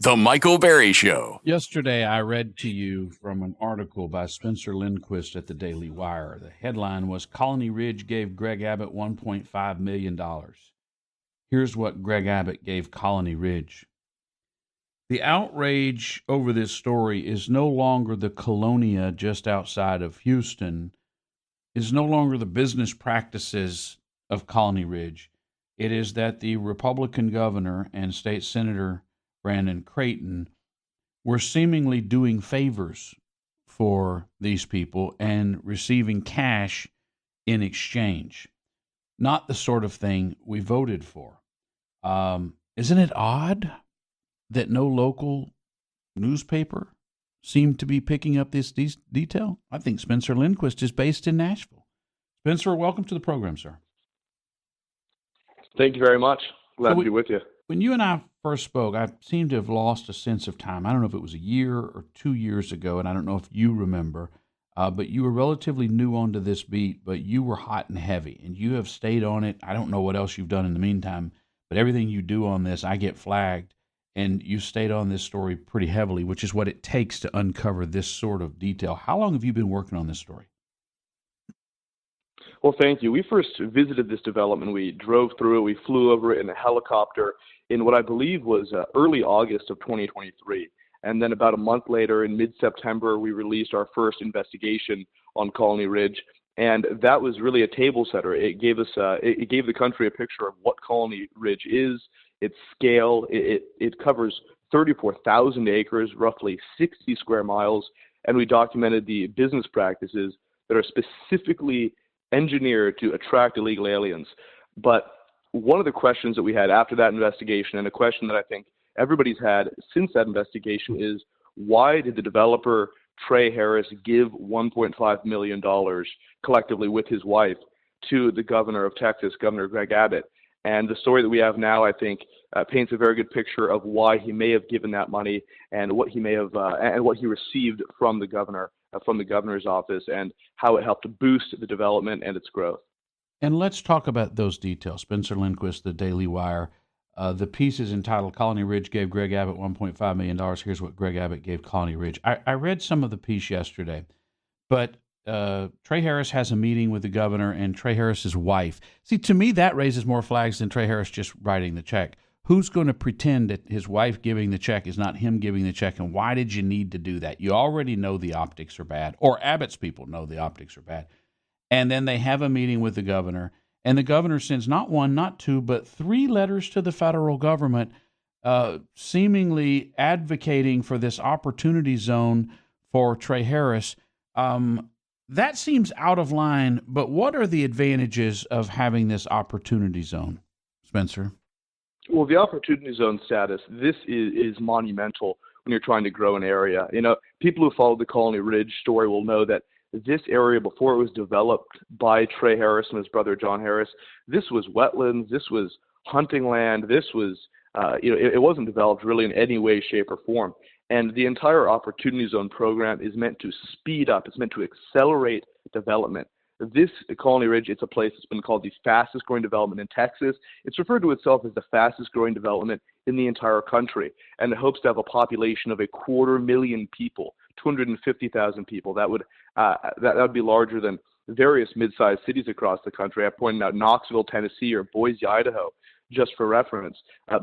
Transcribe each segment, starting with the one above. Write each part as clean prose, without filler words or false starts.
The Michael Berry Show. Yesterday, I read to you from an article by Spencer Lindquist at the Daily Wire. The headline was Colony Ridge gave Greg Abbott $1.5 million. Here's what Greg Abbott gave Colony Ridge. The outrage over this story is no longer the colonia just outside of Houston, is no longer the business practices of Colony Ridge. It is that the Republican governor and state senator Brandon Creighton were seemingly doing favors for these people and receiving cash in exchange. Not the sort of thing we voted for. Isn't it odd that no local newspaper seemed to be picking up this detail? I think Spencer Lindquist is based in Nashville. Spencer, welcome to the program, sir. Thank you very much. Glad to be with you. When you and I first spoke, I seem to have lost a sense of time. I don't know if it was a year or 2 years ago, and I don't know if you remember, but you were relatively new onto this beat, but you were hot and heavy, and you have stayed on it. I don't know what else you've done in the meantime, but everything you do on this, I get flagged, and you stayed on this story pretty heavily, which is what it takes to uncover this sort of detail. How long have you been working on this story? Well, thank you. We first visited this development. We drove through it. We flew over it in a helicopter in what I believe was early August of 2023. And then about a month later, in mid-September, we released our first investigation on Colony Ridge. And that was really a table setter. It gave us, it gave the country a picture of what Colony Ridge is, its scale. It covers 34,000 acres, roughly 60 square miles. And we documented the business practices that are specifically engineered to attract illegal aliens. But one of the questions that we had after that investigation, and a question that I think everybody's had since that investigation, is why did the developer Trey Harris give $1.5 million collectively with his wife to the governor of Texas, Governor Greg Abbott? And the story that we have now, I think, paints a very good picture of why he may have given that money and what he may have and what he received from the governor, from the governor's office, and how it helped to boost the development and its growth. And let's talk about those details. Spencer Lindquist, the Daily Wire. The piece is entitled Colony Ridge gave Greg Abbott $1.5 million. Here's what Greg Abbott gave Colony Ridge. I read some of the piece yesterday, but Trey Harris has a meeting with the governor and Trey Harris's wife. See, to me, that raises more flags than Trey Harris just writing the check. Who's going to pretend that his wife giving the check is not him giving the check, and why did you need to do that? You already know the optics are bad, or Abbott's people know the optics are bad. And then they have a meeting with the governor, and the governor sends not one, not two, but 3 letters to the federal government seemingly advocating for this opportunity zone for Trey Harris. That seems out of line, but what are the advantages of having this opportunity zone, Spencer? Well, the opportunity zone status, this is monumental when you're trying to grow an area. You know, people who followed the Colony Ridge story will know that this area, before it was developed by Trey Harris and his brother John Harris, this was wetlands, this was hunting land, this was, it wasn't developed really in any way, shape, or form. And the entire Opportunity Zone program is meant to speed up, it's meant to accelerate development. This Colony Ridge, it's a place that's been called the fastest growing development in Texas. It's referred to itself as the fastest growing development in the entire country. And it hopes to have a population of 250,000 people, 250,000 people. That would be larger than various mid-sized cities across the country. I pointed out Knoxville, Tennessee, or Boise, Idaho, just for reference.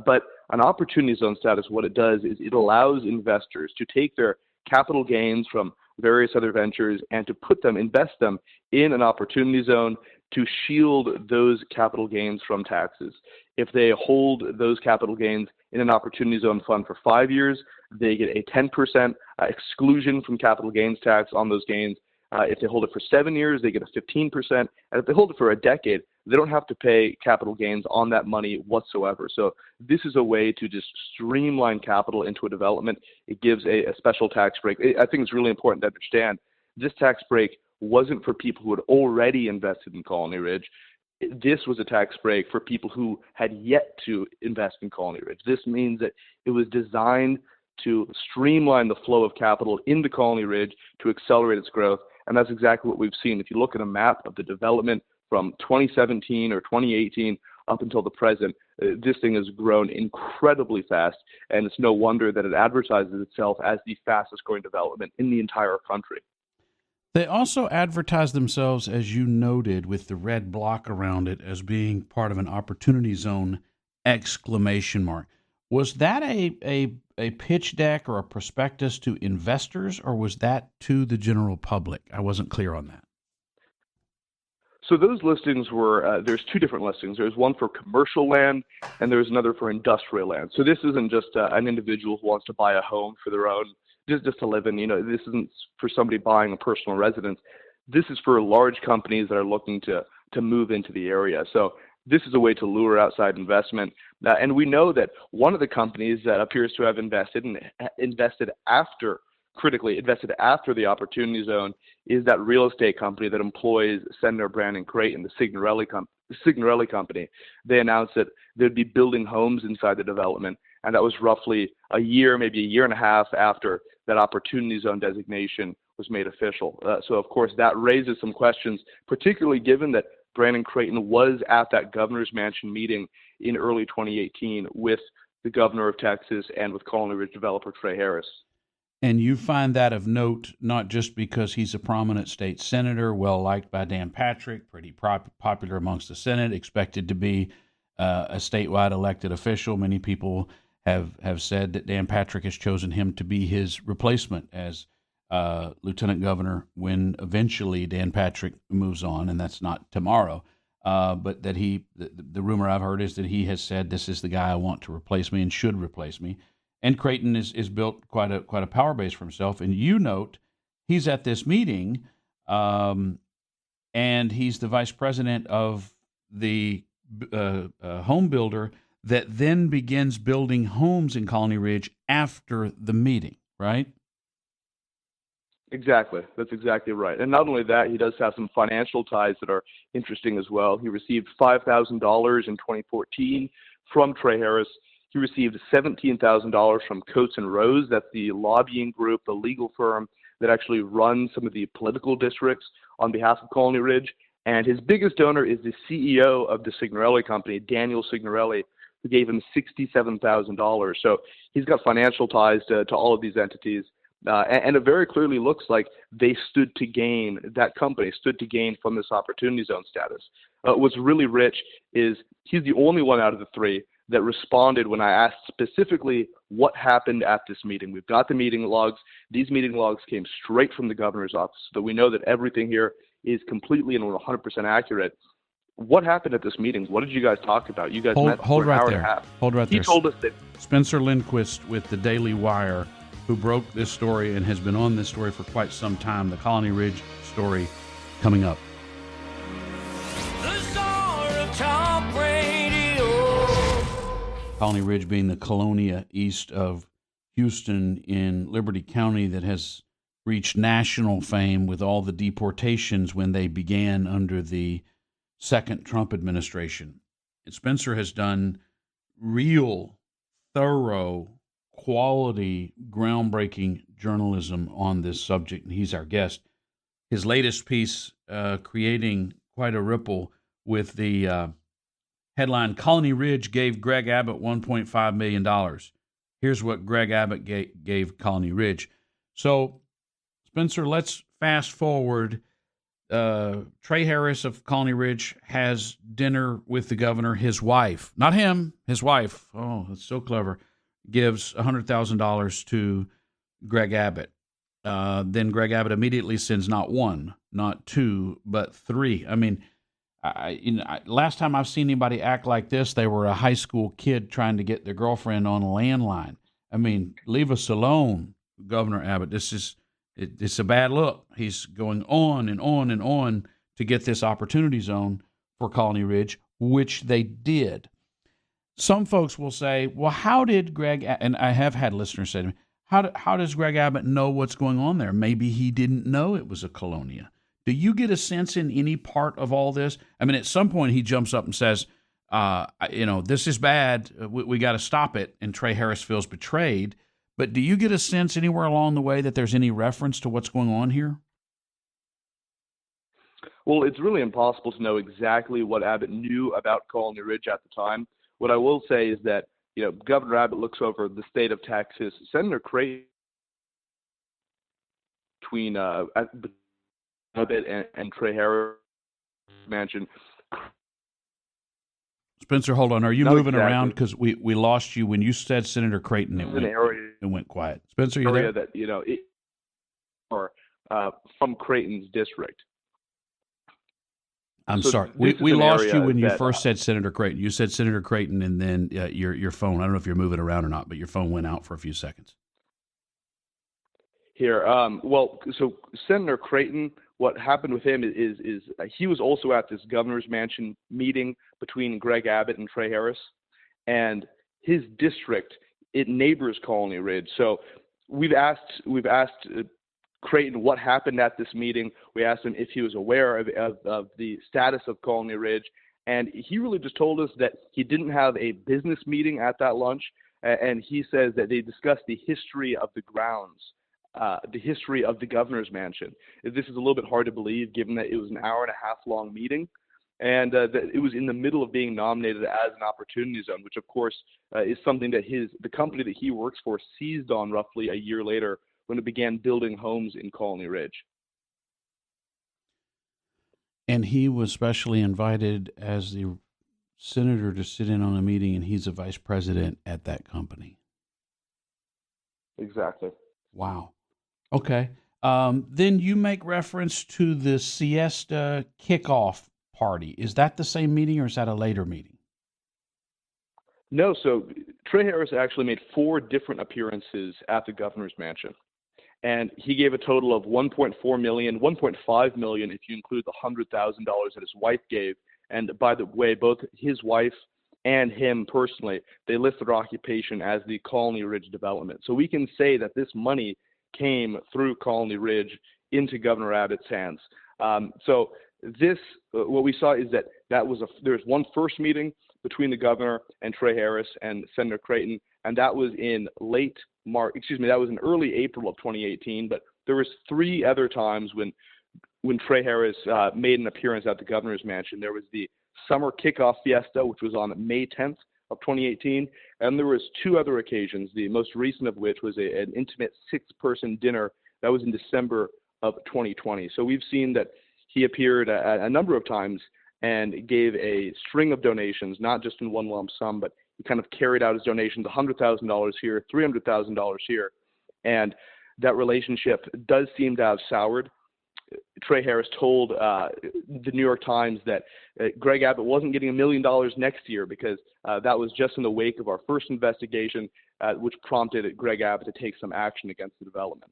But an Opportunity Zone status, what it does is it allows investors to take their capital gains from various other ventures and to invest them in an opportunity zone to shield those capital gains from taxes. If they hold those capital gains in an opportunity zone fund for 5 years, they get a 10% exclusion from capital gains tax on those gains. If they hold it for 7 years, they get a 15%. And if they hold it for a decade, they don't have to pay capital gains on that money whatsoever. So this is a way to just streamline capital into a development. It gives a special tax break. I think it's really important to understand this tax break wasn't for people who had already invested in Colony Ridge. This was a tax break for people who had yet to invest in Colony Ridge. This means that it was designed to streamline the flow of capital into Colony Ridge to accelerate its growth. And that's exactly what we've seen. If you look at a map of the development from 2017 or 2018 up until the present, this thing has grown incredibly fast, and it's no wonder that it advertises itself as the fastest growing development in the entire country. They also advertise themselves, as you noted, with the red block around it as being part of an opportunity zone, exclamation mark. Was that a pitch deck or a prospectus to investors, or was that to the general public? I wasn't clear on that. So those listings were, there's two different listings. There's one for commercial land and there's another for industrial land. So this isn't just an individual who wants to buy a home for their own, just to live in. This isn't for somebody buying a personal residence. This is for large companies that are looking to move into the area. So this is a way to lure outside investment. And we know that one of the companies that appears to have invested after the opportunity zone is that real estate company that employs Senator Brandon Creighton, the Signorelli company. They announced that they'd be building homes inside the development, and that was roughly a year, maybe a year and a half after that opportunity zone designation was made official. So, of course, that raises some questions, particularly given that Brandon Creighton was at that governor's mansion meeting in early 2018 with the governor of Texas and with Colony Ridge developer Trey Harris. And you find that of note, not just because he's a prominent state senator, well-liked by Dan Patrick, pretty popular amongst the Senate, expected to be a statewide elected official. Many people have said that Dan Patrick has chosen him to be his replacement as lieutenant governor when eventually Dan Patrick moves on, and that's not tomorrow. But that the rumor I've heard is that he has said, this is the guy I want to replace me and should replace me. And Creighton is built quite a power base for himself. And you note he's at this meeting, and he's the vice president of the home builder that then begins building homes in Colony Ridge after the meeting, right? Exactly. That's exactly right. And not only that, he does have some financial ties that are interesting as well. He received $5,000 in 2014 from Trey Harris. He received $17,000 from Coates and Rose. That's the lobbying group, the legal firm that actually runs some of the political districts on behalf of Colony Ridge. And his biggest donor is the CEO of the Signorelli company, Daniel Signorelli, who gave him $67,000. So he's got financial ties to all of these entities. And it very clearly looks like that company stood to gain from this opportunity zone status. What's really rich is he's the only one out of the three that responded when I asked specifically what happened at this meeting. We've got the meeting logs. These meeting logs came straight from the governor's office, so we know that everything here is completely and 100% accurate. What happened at this meeting? What did you guys talk about? You guys met for an hour and a half. Hold right there. He told us that Spencer Lindquist with the Daily Wire, who broke this story and has been on this story for quite some time, the Colony Ridge story, coming up. The Czar of Talk Radio. Colony Ridge being the colonia east of Houston in Liberty County that has reached national fame with all the deportations when they began under the second Trump administration. And Spencer has done real, thorough, quality, groundbreaking journalism on this subject, and he's our guest. His latest piece creating quite a ripple with the headline, Colony Ridge gave Greg Abbott $1.5 million. Here's what Greg Abbott gave Colony Ridge. So, Spencer, let's fast forward. Trey Harris of Colony Ridge has dinner with the governor. His wife, not him, his wife, oh, that's so clever, gives $100,000 to Greg Abbott. Then Greg Abbott immediately sends not one, not two, but three. I mean, last time I've seen anybody act like this, they were a high school kid trying to get their girlfriend on a landline. I mean, leave us alone, Governor Abbott. It's a bad look. He's going on and on and on to get this opportunity zone for Colony Ridge, which they did. Some folks will say, well, how did Greg, and I have had listeners say to me, how does Greg Abbott know what's going on there? Maybe he didn't know it was a colonia. Do you get a sense in any part of all this? I mean, at some point he jumps up and says, this is bad. We got to stop it. And Trey Harris feels betrayed. But do you get a sense anywhere along the way that there's any reference to what's going on here? Well, it's really impossible to know exactly what Abbott knew about Colony Ridge at the time. What I will say is that, Governor Abbott looks over the state of Texas. Senator Creighton, between Abbott and Trey Harris mansion. Spencer, hold on. Are you Not moving exactly. around? Because we lost you when you said Senator Creighton. It went quiet. Spencer, you area there? that from Creighton's district. I'm So sorry. this is We an lost you area when you that, first said Senator Creighton. You said Senator Creighton, and then your phone. I don't know if you're moving around or not, but your phone went out for a few seconds. Here, so Senator Creighton, what happened with him is he was also at this governor's mansion meeting between Greg Abbott and Trey Harris, and his district, it neighbors Colony Ridge. So we've asked Creighton what happened at this meeting. We asked him if he was aware of the status of Colony Ridge, and he really just told us that he didn't have a business meeting at that lunch, and he says that they discussed the history of the grounds. The history of the governor's mansion. This is a little bit hard to believe, given that it was an hour and a half long meeting, and that it was in the middle of being nominated as an opportunity zone, which of course is something that the company that he works for seized on roughly a year later when it began building homes in Colony Ridge. And he was specially invited as the senator to sit in on a meeting, and he's a vice president at that company. Exactly. Wow. Okay. Then you make reference to the siesta kickoff party. Is that the same meeting, or is that a later meeting? No, so Trey Harris actually made 4 different appearances at the governor's mansion. And he gave a total of $1.4 million, $1.5 million if you include the $100,000 that his wife gave. And by the way, both his wife and him personally, they list their occupation as the Colony Ridge Development. So we can say that this money came through Colony Ridge into Governor Abbott's hands. So this, what we saw is that there's one first meeting between the governor and Trey Harris and Senator Creighton, and that was in that was in early April of 2018. But there was 3 other times when Trey Harris made an appearance at the governor's mansion. There was the summer kickoff fiesta, which was on May 10th of 2018, and there was 2 other occasions, the most recent of which was an intimate 6-person dinner that was in December of 2020. So we've seen that he appeared a number of times and gave a string of donations, not just in one lump sum, but he kind of carried out his donations, $100,000 here, $300,000 here, and that relationship does seem to have soured. Trey Harris told the New York Times that Greg Abbott wasn't getting $1 million next year because that was just in the wake of our first investigation, which prompted Greg Abbott to take some action against the development.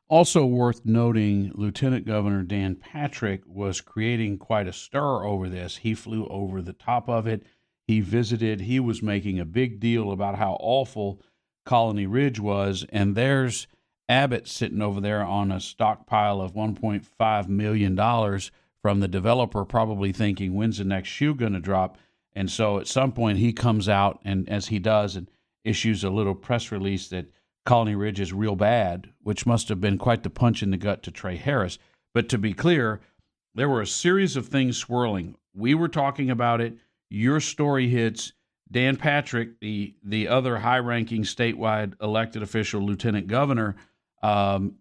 Also worth noting, Lieutenant Governor Dan Patrick was creating quite a stir over this. He flew over the top of it. He visited. He was making a big deal about how awful Colony Ridge was, and there's Abbott sitting over there on a stockpile of $1.5 million from the developer, probably thinking, when's the next shoe going to drop? And so at some point he comes out, and as he does, and issues a little press release that Colony Ridge is real bad, which must have been quite the punch in the gut to Trey Harris. But to be clear, there were a series of things swirling. We were talking about it. Your story hits. Dan Patrick, the other high-ranking statewide elected official, lieutenant governor,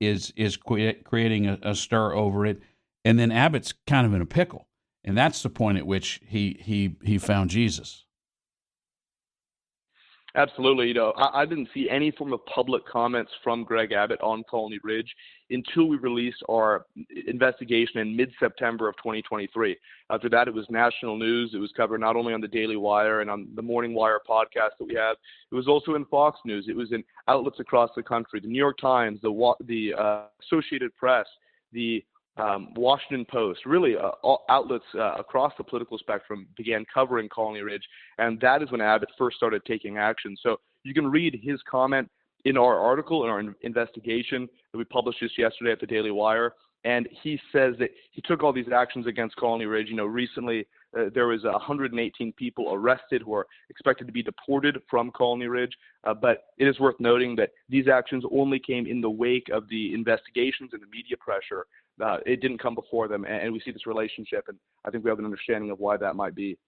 is creating a stir over it, and then Abbott's kind of in a pickle, and that's the point at which he found Jesus. Absolutely. I didn't see any form of public comments from Greg Abbott on Colony Ridge until we released our investigation in mid-September of 2023. After that, it was national news. It was covered not only on the Daily Wire and on the Morning Wire podcast that we have. It was also in Fox News. It was in outlets across the country. The New York Times, the Associated Press, the Washington Post, really all outlets across the political spectrum began covering Colony Ridge, and that is when Abbott first started taking action. So you can read his comment in our article, in our investigation that we published just yesterday at the Daily Wire, and he says that he took all these actions against Colony Ridge. Recently there was 118 people arrested who are expected to be deported from Colony Ridge, but it is worth noting that these actions only came in the wake of the investigations and the media pressure it didn't come before them, and we see this relationship, and I think we have an understanding of why that might be.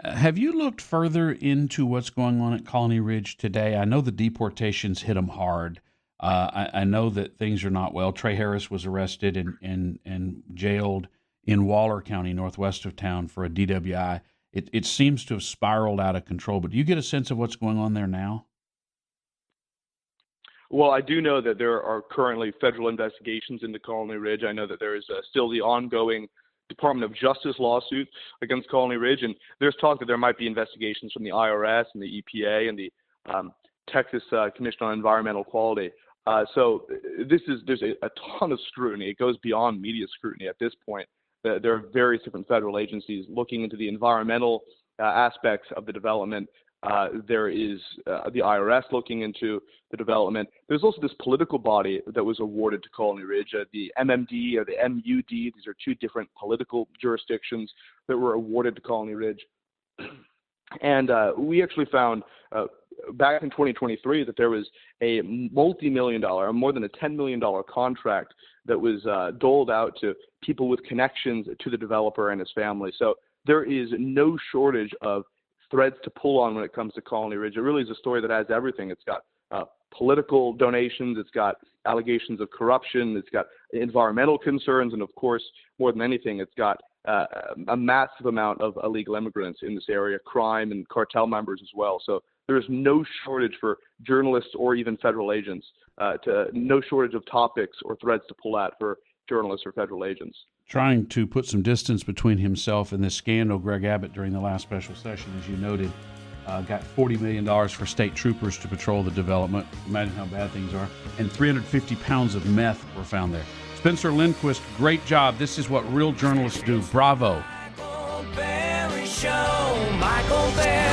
Have you looked further into what's going on at Colony Ridge today? I know the deportations hit them hard. I know that things are not well. Trey Harris was arrested and jailed in Waller County, northwest of town, for a DWI. It seems to have spiraled out of control, but do you get a sense of what's going on there now? Well, I do know that there are currently federal investigations into Colony Ridge. I know that there is still the ongoing Department of Justice lawsuit against Colony Ridge, and there's talk that there might be investigations from the IRS and the EPA and the Texas Commission on Environmental Quality. So there's a ton of scrutiny. It goes beyond media scrutiny at this point. There are various different federal agencies looking into the environmental aspects of the development. There is the IRS looking into the development. There's also this political body that was awarded to Colony Ridge, the MMD or the MUD. These are two different political jurisdictions that were awarded to Colony Ridge. And we actually found back in 2023 that there was a multi-million dollar, more than a $10 million contract that was doled out to people with connections to the developer and his family. So there is no shortage of threads to pull on when it comes to Colony Ridge. It really is a story that has everything. It's got political donations, it's got allegations of corruption, it's got environmental concerns, and of course, more than anything, it's got a massive amount of illegal immigrants in this area, crime and cartel members as well. So there is no shortage for journalists or even federal agents, no shortage of topics or threads to pull at for journalists or federal agents. Trying to put some distance between himself and this scandal, Greg Abbott, during the last special session, as you noted, got $40 million for state troopers to patrol the development. Imagine how bad things are. And 350 pounds of meth were found there. Spencer Lindquist, great job. This is what real journalists do. Bravo. Michael Berry Show. Michael Berry.